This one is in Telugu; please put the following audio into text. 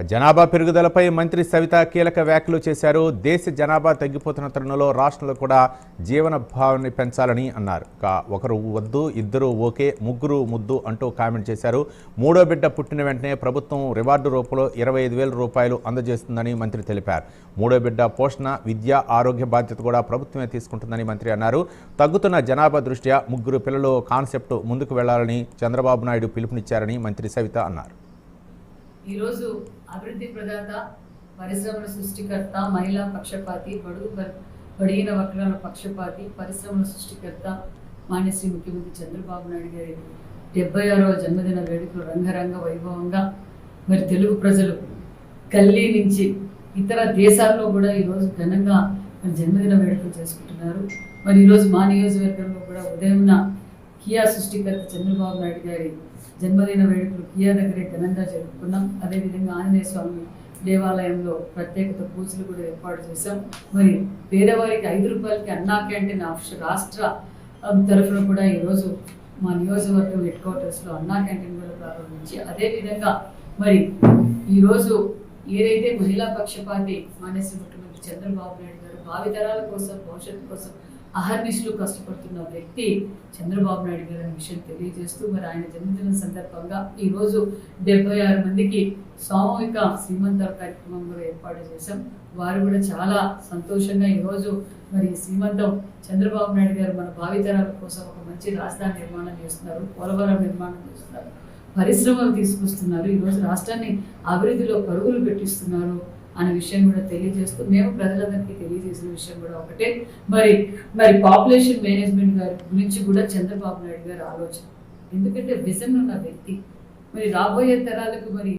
జనాభా పెరుగుదలపై మంత్రి సవిత కీలక వ్యాఖ్యలు చేశారు. దేశ జనాభా తగ్గిపోతున్న తరుణంలో రాష్ట్రంలో కూడా జీవన భావాన్ని పెంచాలని అన్నారు. ఒకరు వద్దు, ఇద్దరు ఓకే, ముగ్గురు ముద్దు అంటూ కామెంట్ చేశారు. మూడో బిడ్డ పుట్టిన వెంటనే ప్రభుత్వం రివార్డు రూపంలో 25,000 రూపాయలు అందజేస్తుందని మంత్రి తెలిపారు. మూడో బిడ్డ పోషణ, విద్య, ఆరోగ్య బాధ్యత కూడా ప్రభుత్వమే తీసుకుంటుందని మంత్రి అన్నారు. తగ్గుతున్న జనాభా దృష్ట్యా ముగ్గురు పిల్లలు కాన్సెప్ట్ ముందుకు వెళ్లాలని చంద్రబాబు నాయుడు పిలుపునిచ్చారని మంత్రి సవిత అన్నారు. ఈరోజు అభివృద్ధి ప్రదాత, పరిశ్రమల సృష్టికర్త, మహిళా పక్షపాతి, బడిగిన వర్గాల పక్షపాతి, పరిశ్రమల సృష్టికర్త మాన్యశ్రీ ముఖ్యమంత్రి చంద్రబాబు నాయుడు గారి 76వ జన్మదిన వేడుకలు రంగరంగ వైభవంగా మరి తెలుగు ప్రజలు గల్లీ నుంచి ఇతర దేశాల్లో కూడా ఈరోజు ఘనంగా మరి జన్మదిన వేడుకలు చేసుకుంటున్నారు. మరి ఈరోజు మా నియోజకవర్గంలో కూడా ఉదయంన కియా సృష్టికర్త చంద్రబాబు నాయుడు గారి జన్మదిన వేడుకలు కియా దగ్గరే ఘనంగా జరుపుకున్నాం. అదేవిధంగా ఆంజనేయ స్వామి దేవాలయంలో ప్రత్యేకత పూజలు కూడా ఏర్పాటు చేశాం. మరి పేదవారికి 5 రూపాయలకి అన్నా క్యాంటీన్ రాష్ట్ర తరఫున కూడా ఈరోజు మా నియోజకవర్గం హెడ్ క్వార్టర్స్లో అన్నా క్యాంటీన్ కూడా ప్రారంభించి, అదేవిధంగా మరి ఈరోజు ఏదైతే మహిళా పక్షపాతి మాన్యశ్రీ ముఖ్యమంత్రి చంద్రబాబు నాయుడు గారు భావితరాల కోసం, భవిష్యత్తు కోసం అహర్నిశలు కష్టపడుతున్న వ్యక్తి చంద్రబాబు నాయుడు గారు అనే విషయం తెలియజేస్తూ మరి ఆయన జన్మదినం సందర్భంగా ఈరోజు 76 మందికి సామూహిక శ్రీమంతాల కార్యక్రమం కూడా ఏర్పాటు చేశాం. వారు కూడా చాలా సంతోషంగా ఈరోజు మరి శ్రీమంతం చంద్రబాబు నాయుడు గారు మన భావితరాల కోసం ఒక మంచి రాజధాని నిర్మాణం చేస్తున్నారు, పోలవరం నిర్మాణం చేస్తున్నారు, పరిశ్రమలు తీసుకొస్తున్నారు, ఈరోజు రాష్ట్రాన్ని అభివృద్ధిలో పరుగులు పెట్టిస్తున్నారు అనే విషయం కూడా తెలియజేస్తూ మేము ప్రజలందరికీ తెలియజేసిన విషయం కూడా ఒకటే, మరి పాపులేషన్ మేనేజ్మెంట్ గారి గురించి కూడా చంద్రబాబు నాయుడు గారి ఆలోచన. ఎందుకంటే విజన్ ఉన్న వ్యక్తి, మరి రాబోయే తరాలకు మరి